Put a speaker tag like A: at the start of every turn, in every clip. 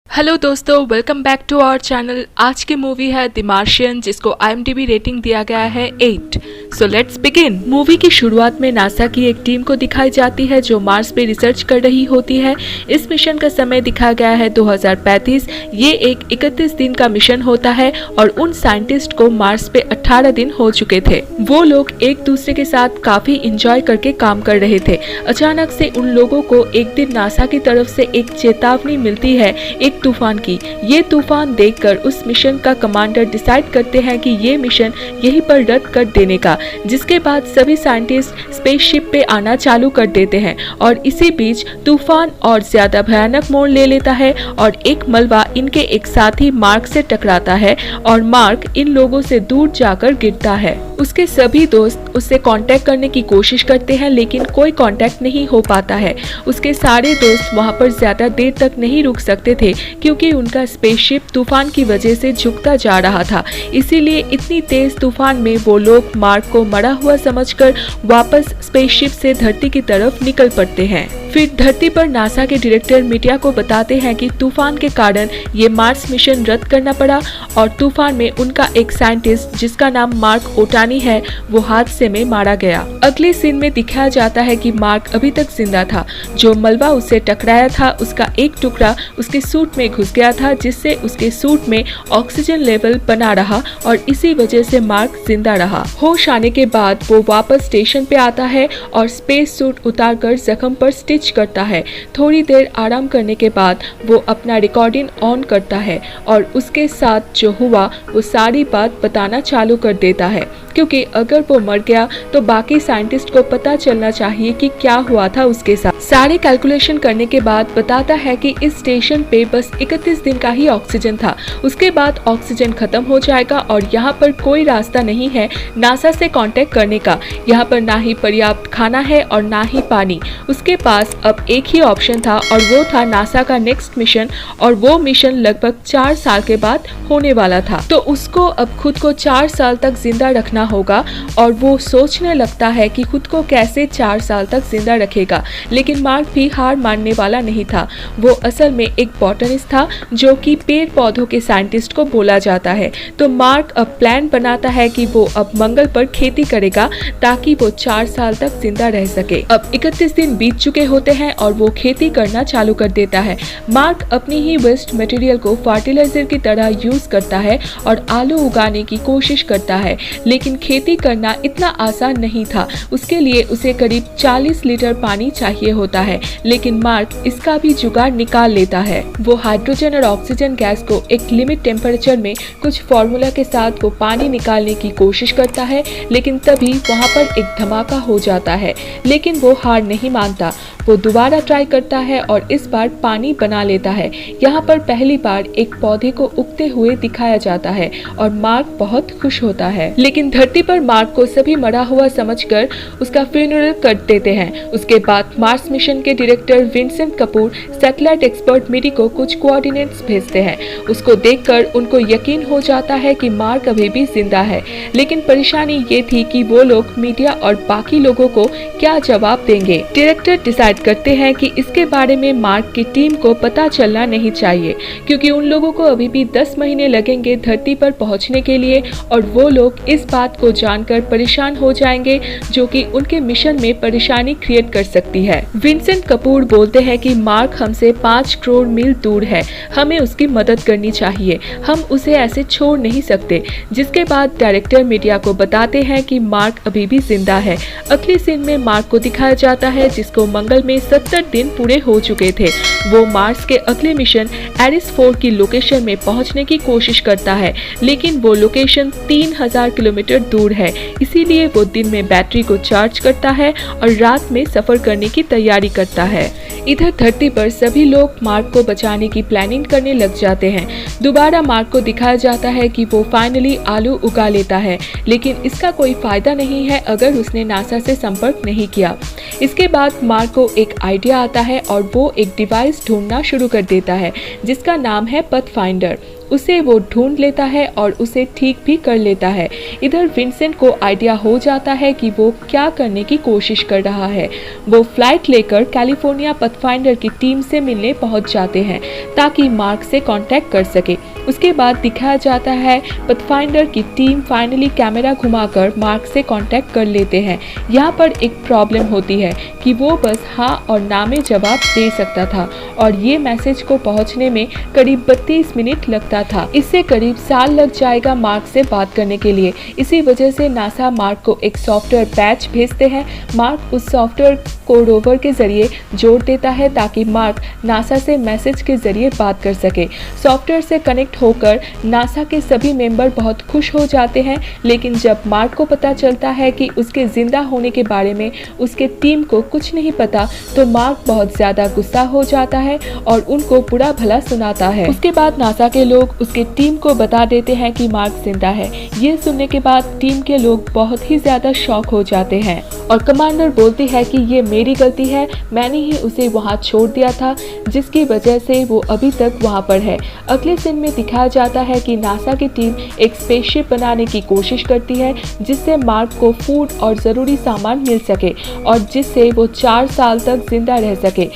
A: Hello दोस्तों, welcome back to our channel. आज की मूवी है द मार्शियन, जिसको IMDb रेटिंग दिया गया है 8। So let's begin. मूवी की शुरुआत में नासा की एक टीम को दिखाई जाती है जो मार्स पे रिसर्च कर रही होती है। इस मिशन का समय दिखाया गया है 2035। ये एक 31 दिन का मिशन होता है और उन साइंटिस्ट को मार्स पे 18 दिन हो चुके थे। वो लोग एक दूसरे के साथ काफी इंजॉय करके काम कर रहे थे। अचानक से उन लोगों को एक दिन नासा की तरफ से एक चेतावनी मिलती है एक तूफान की। ये तूफान देखकर उस मिशन का कमांडर डिसाइड करते हैं कि ये मिशन यहीं पर रद्द कर देने का, जिसके बाद सभी साइंटिस्ट स्पेसशिप पे आना चालू कर देते हैं। और इसी बीच तूफान और ज्यादा भयानक मोड़ ले लेता है और एक मलबा इनके एक साथी मार्क से टकराता है और मार्क इन लोगों से दूर जाकर गिरता है। उसके सभी दोस्त उससे कांटेक्ट करने की कोशिश करते हैं, लेकिन कोई कांटेक्ट नहीं हो पाता है। उसके सारे दोस्त वहां पर ज्यादा देर तक नहीं रुक सकते थे क्योंकि उनका स्पेसशिप तूफान की वजह से झुकता जा रहा था। इसीलिए इतनी तेज तूफान में वो लोग मार्क को मरा हुआ समझकर वापस स्पेसशिप से धरती की तरफ निकल पड़ते हैं। फिर धरती पर नासा के डायरेक्टर मीडिया को बताते हैं कि तूफान के कारण ये मार्स मिशन रद्द करना पड़ा और तूफान में उनका एक साइंटिस्ट जिसका नाम मार्क ओटानी है, वो हादसे में मारा गया। अगले सीन में दिखाया जाता है कि मार्क अभी तक जिंदा था। जो मलबा उससे टकराया था उसका एक टुकड़ा उसके सूट में घुस गया था, जिससे उसके सूट में ऑक्सीजन लेवल बना रहा और इसी वजह से मार्क जिंदा रहा। होश आने के बाद वो वापस स्टेशन पे आता है और स्पेस सूट उतारकर जख्म पर स्टिच करता है। थोड़ी देर आराम करने के बाद वो अपना रिकॉर्डिंग ऑन करता है और उसके साथ जो हुआ वो सारी बात बताना चालू कर देता है, क्योंकि अगर वो मर गया तो बाकी साइंटिस्ट को पता चलना चाहिए कि क्या हुआ था उसके साथ। सारे कैलकुलेशन करने के बाद बताता है कि इस स्टेशन पे बस 31 दिन का ही ऑक्सीजन था। उसके बाद ऑक्सीजन खत्म हो जाएगा और यहाँ पर कोई रास्ता नहीं है नासा से कांटेक्ट करने का। यहाँ पर ना ही पर्याप्त खाना है और ना ही पानी। उसके पास अब एक ही ऑप्शन था और वो था नासा का नेक्स्ट मिशन, और वो मिशन लगभग 4 साल के बाद होने वाला था। तो उसको अब खुद को 4 साल तक जिंदा रखना होगा और वो सोचने लगता है कि खुद को कैसे 4 साल तक जिंदा रखेगा। लेकिन मार्क भी हार मानने वाला नहीं था। वो असल में एक बॉटनिस्ट था जो कि पेड़ पौधों के साइंटिस्ट को बोला जाता है। तो मार्क अब प्लान बनाता है कि वो अब मंगल पर खेती करेगा ताकि वो 4 साल तक जिंदा रह सके। अब 31 दिन बीत चुके होते हैं और वो खेती करना चालू कर देता है। मार्क अपनी ही वेस्ट मटेरियल को फर्टिलाइजर की तरह यूज करता है और आलू उगाने की कोशिश करता है, लेकिन खेती करना इतना आसान नहीं था। उसके लिए उसे करीब 40 लीटर पानी चाहिए होता है, लेकिन मार्क इसका भी जुगाड़ निकाल लेता है। वो हाइड्रोजन और ऑक्सीजन गैस को एक लिमिट टेम्परेचर में कुछ फॉर्मूला के साथ वो पानी निकालने की कोशिश करता है, लेकिन तभी वहाँ पर एक धमाका हो जाता है। लेकिन वो हार नहीं मानता। वो दोबारा ट्राई करता है और इस बार पानी बना लेता है। यहाँ पर पहली बार एक पौधे को उगते हुए दिखाया जाता है और मार्क बहुत खुश होता है। लेकिन धरती पर मार्क को सभी मरा हुआ समझकर उसका फ्यूनरल कर देते हैं। उसके बाद मार्स मिशन के director Vincent Kapoor satellite expert मिडी को कुछ कोऑर्डिनेट्स भेजते हैं। उसको देखकर उनको यकीन हो जाता है कि मार्क अभी भी जिंदा है। लेकिन परेशानी ये थी कि वो लोग मीडिया और बाकी लोगों को क्या जवाब देंगे। डायरेक्टर डिसाइड करते हैं कि इसके बारे में मार्क की टीम को पता चलना नहीं चाहिए, क्योंकि उन लोगों को अभी भी 10 महीने लगेंगे धरती पर पहुंचने के लिए और वो लोग इस बात को जानकर परेशान हो जाएंगे, जो कि उनके मिशन में परेशानी क्रिएट कर सकती है। विंसेंट कपूर बोलते हैं कि मार्क हमसे 5 करोड़ मील दूर है, हमें उसकी मदद करनी चाहिए, हम उसे ऐसे छोड़ नहीं सकते। जिसके बाद डायरेक्टर मीडिया को बताते हैं कि मार्क अभी भी जिंदा है। अगले सीन में मार्क को दिखाया जाता है जिसको मंगल में 70 दिन पूरे हो चुके थे। वो मार्स के अगले मिशन एरिस 4 की लोकेशन में पहुंचने की कोशिश करता है, लेकिन वो लोकेशन 3000 किलोमीटर दूर है। इसीलिए वो दिन में बैटरी को चार्ज करता है और रात में सफर करने की तैयारी करता है। इधर धरती पर सभी लोग मार्क को बचाने की प्लानिंग करने लग जाते हैं। दोबारा मार्क को दिखाया जाता है कि वो फाइनली आलू उगा लेता है, लेकिन इसका कोई फायदा नहीं है अगर उसने नासा से संपर्क नहीं किया। इसके बाद मार्क को एक आइडिया आता है और वो एक डिवाइस ढूंढना शुरू कर देता है जिसका नाम है पथ फाइंडर। उसे वो ढूंढ लेता है और उसे ठीक भी कर लेता है। इधर विंसेंट को आइडिया हो जाता है कि वो क्या करने की कोशिश कर रहा है। वो फ्लाइट लेकर कैलिफोर्निया पथफाइंडर की टीम से मिलने पहुंच जाते हैं ताकि मार्क से कांटेक्ट कर सके। उसके बाद दिखाया जाता है पथफाइंडर की टीम फाइनली कैमरा घुमाकर मार्क से कांटेक्ट कर लेते हैं। यहाँ पर एक प्रॉब्लम होती है कि वो बस हाँ और ना में जवाब दे सकता था और ये मैसेज को पहुंचने में करीब 32 मिनट लगता था। इससे करीब साल लग जाएगा मार्क से बात करने के लिए। इसी वजह से नासा मार्क को एक सॉफ्टवेयर पैच भेजते हैं। मार्क उस सॉफ्टवेयर को रोवर के जरिए जोड़ देता है ताकि मार्क नासा से मैसेज के जरिए बात कर सके। सॉफ्टवेयर से कनेक्ट होकर नासा के सभी मेंबर बहुत खुश हो जाते हैं, लेकिन जब मार्क को पता चलता है कि उसके जिंदा होने के बारे में उसके टीम को कुछ नहीं पता तो मार्क बहुत ज्यादा गुस्सा हो जाता है और उनको बुरा भला सुनाता है। उसके बाद नासा के लोग उसके टीम को बता देते हैं कि मार्क जिंदा है। ये सुनने के बाद टीम के लोग बहुत ही ज्यादा शॉक हो जाते हैं और कमांडर बोलती है कि ये मेरी गलती है, मैंने ही उसे वहाँ छोड़ दिया था जिसकी वजह से वो अभी तक वहाँ पर है। अगले सीन में दिखाया जाता है कि नासा की टीम एक स्पेसशिप बनाने की कोशिश करती है जिससे मार्क को फूड और ज़रूरी सामान मिल सके और जिससे वो 4 साल तक जिंदा रह सके।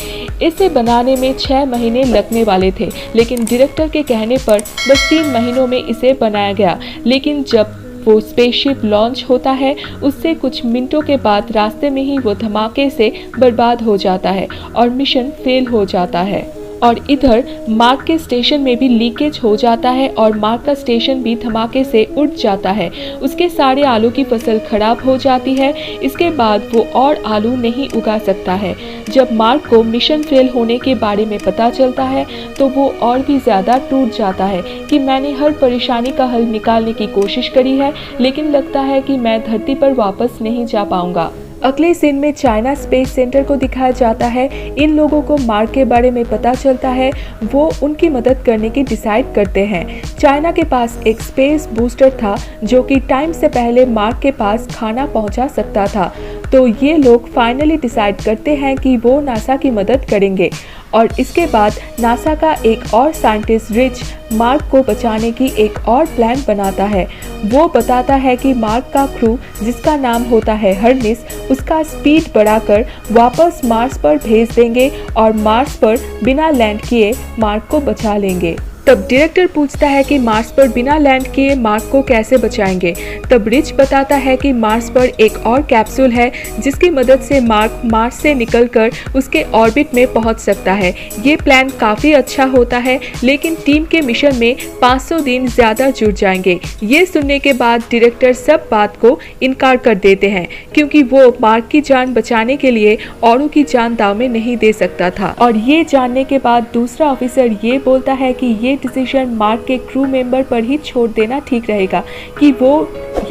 A: इसे बनाने में 6 महीने लगने वाले थे, लेकिन डायरेक्टर के कहने पर बस 3 महीनों में इसे बनाया गया। लेकिन जब वो स्पेसशिप लॉन्च होता है उससे कुछ मिनटों के बाद रास्ते में ही वो धमाके से बर्बाद हो जाता है और मिशन फेल हो जाता है। और इधर मार्क के स्टेशन में भी लीकेज हो जाता है और मार्क का स्टेशन भी धमाके से उड़ जाता है। उसके सारे आलू की फसल खराब हो जाती है। इसके बाद वो और आलू नहीं उगा सकता है। जब मार्क को मिशन फेल होने के बारे में पता चलता है तो वो और भी ज़्यादा टूट जाता है कि मैंने हर परेशानी का हल निकालने की कोशिश करी है, लेकिन लगता है कि मैं धरती पर वापस नहीं जा पाऊंगा। अगले सीन में चाइना स्पेस सेंटर को दिखाया जाता है। इन लोगों को मार्क के बारे में पता चलता है, वो उनकी मदद करने की डिसाइड करते हैं। चाइना के पास एक स्पेस बूस्टर था जो कि टाइम से पहले मार्क के पास खाना पहुंचा सकता था। तो ये लोग फाइनली डिसाइड करते हैं कि वो नासा की मदद करेंगे और इसके बाद नासा का एक और साइंटिस्ट रिच मार्क को बचाने की एक और प्लान बनाता है। वो बताता है कि मार्क का क्रू जिसका नाम होता है हर्निस उसका स्पीड बढ़ाकर वापस मार्स पर भेज देंगे और मार्स पर बिना लैंड किए मार्क को बचा लेंगे। तब डायरेक्टर पूछता है कि मार्स पर बिना लैंड किए मार्क को कैसे बचाएंगे। तब रिच बताता है कि मार्स पर एक और कैप्सूल है जिसकी मदद से मार्क मार्स से निकलकर उसके ऑर्बिट में पहुंच सकता है। ये प्लान काफ़ी अच्छा होता है, लेकिन टीम के मिशन में 500 दिन ज़्यादा जुड़ जाएंगे। ये सुनने के बाद डायरेक्टर सब बात को इनकार कर देते हैं क्योंकि वो मार्क की जान बचाने के लिए औरों की जान दांव में नहीं दे सकता था। और ये जानने के बाद दूसरा ऑफिसर ये बोलता है कि ये डिसीजन मार्क के क्रू मेंबर पर ही छोड़ देना ठीक रहेगा कि वो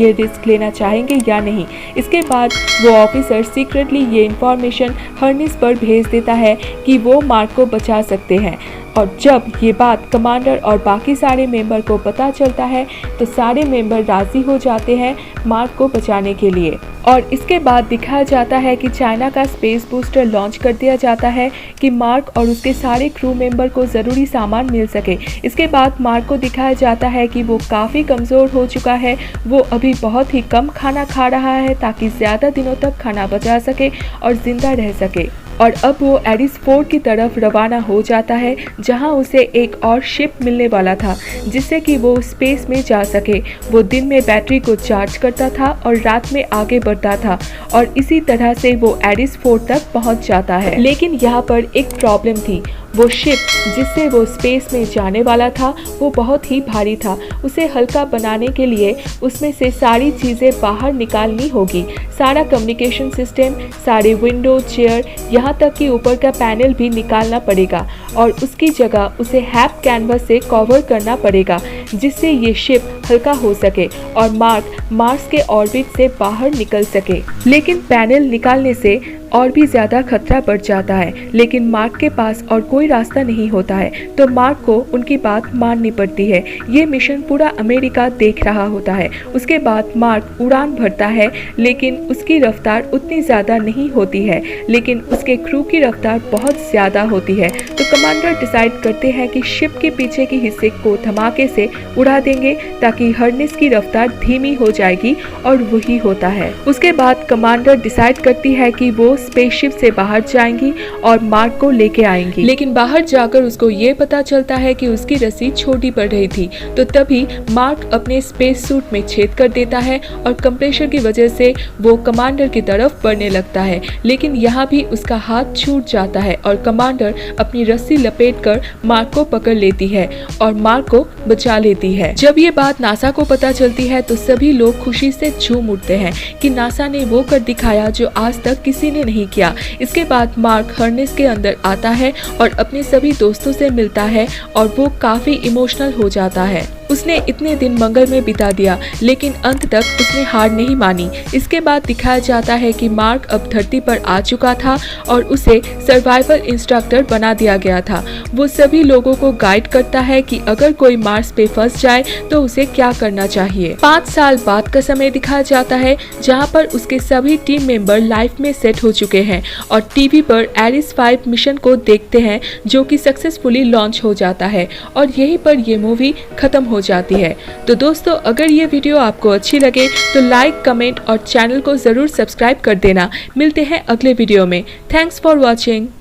A: ये रिस्क लेना चाहेंगे या नहीं। इसके बाद वो ऑफिसर सीक्रेटली ये इंफॉर्मेशन हर्निस पर भेज देता है कि वो मार्क को बचा सकते हैं। और जब ये बात कमांडर और बाकी सारे मेंबर को पता चलता है तो सारे मेंबर राजी हो जाते हैं मार्क को बचाने के लिए। और इसके बाद दिखाया जाता है कि चाइना का स्पेस बूस्टर लॉन्च कर दिया जाता है कि मार्क और उसके सारे क्रू मेंबर को ज़रूरी सामान मिल सके। इसके बाद मार्क को दिखाया जाता है कि वो काफ़ी कमज़ोर हो चुका है। वो अभी बहुत ही कम खाना खा रहा है ताकि ज़्यादा दिनों तक खाना बचा सके और ज़िंदा रह सके। और अब वो एडिस 4 की तरफ रवाना हो जाता है जहां उसे एक और शिप मिलने वाला था जिससे कि वो स्पेस में जा सके। वो दिन में बैटरी को चार्ज करता था और रात में आगे बढ़ता था और इसी तरह से वो एडिस 4 तक पहुंच जाता है। लेकिन यहाँ पर एक प्रॉब्लम थी। वो शिप जिससे वो स्पेस में जाने वाला था वो बहुत ही भारी था। उसे हल्का बनाने के लिए उसमें से सारी चीज़ें बाहर निकालनी होगी। सारा कम्युनिकेशन सिस्टम, सारे विंडो, चेयर, यहाँ तक कि ऊपर का पैनल भी निकालना पड़ेगा और उसकी जगह उसे हैप कैनवस से कवर करना पड़ेगा जिससे ये शिप हल्का हो सके और मार्क मार्स के ऑर्बिट से बाहर निकल सके। लेकिन पैनल निकालने से और भी ज्यादा खतरा बढ़ जाता है, लेकिन मार्क के पास और कोई रास्ता नहीं होता है, तो मार्क को उनकी बात माननी पड़ती है। ये मिशन पूरा अमेरिका देख रहा होता है। उसके बाद मार्क उड़ान भरता है, लेकिन उसकी रफ्तार उतनी ज्यादा नहीं होती है, लेकिन उसके क्रू की रफ्तार बहुत ज्यादा होती है। तो कमांडर डिसाइड करते हैं कि शिप के पीछे के हिस्से को धमाके से उड़ा देंगे ताकि हर्नेस की रफ्तार धीमी हो जाएगी, और वही होता है। उसके बाद कमांडर डिसाइड करती है कि वो स्पेसशिप से बाहर जाएंगी और मार्क को लेके आएंगी। लेकिन बाहर जाकर उसको ये पता चलता है कि उसकी रस्सी छोटी पड़ रही थी। तो तभी मार्क अपने स्पेस सूट में छेद कर देता है और कंप्रेशर की वजह से वो कमांडर की तरफ बढ़ने लगता है, लेकिन यहाँ भी उसका हाथ छूट जाता है और कमांडर अपनी रस्सी लपेटकर मार्क को पकड़ लेती है और मार्क को बचा लेती है। जब ये बात नासा को पता चलती है तो सभी लोग खुशी से झूम उठते हैं कि नासा ने वो कर दिखाया जो आज तक किसी ने नहीं किया। इसके बाद मार्क हर्नेस के अंदर आता है और अपने सभी दोस्तों से मिलता है और वो काफी इमोशनल हो जाता है। उसने इतने दिन मंगल में बिता दिया, लेकिन अंत तक उसने हार नहीं मानी। इसके बाद दिखाया जाता है कि मार्क अब धरती पर आ चुका था और उसे सर्वाइवल इंस्ट्रक्टर बना दिया गया था। वो सभी लोगों को गाइड करता है कि अगर कोई मार्स पे फंस जाए तो उसे क्या करना चाहिए। 5 साल बाद का समय दिखाया जाता है, जहाँ पर उसके सभी टीम मेंबर लाइफ में सेट हो चुके हैं और टीवी पर एरिस 5 मिशन को देखते हैं, जो कि सक्सेसफुली लॉन्च हो जाता है और यहीं पर ये मूवी खत्म हो जाती है। तो दोस्तों, अगर ये वीडियो आपको अच्छी लगे तो लाइक, कमेंट और चैनल को जरूर सब्सक्राइब कर देना। मिलते हैं अगले वीडियो में। Thanks for watching.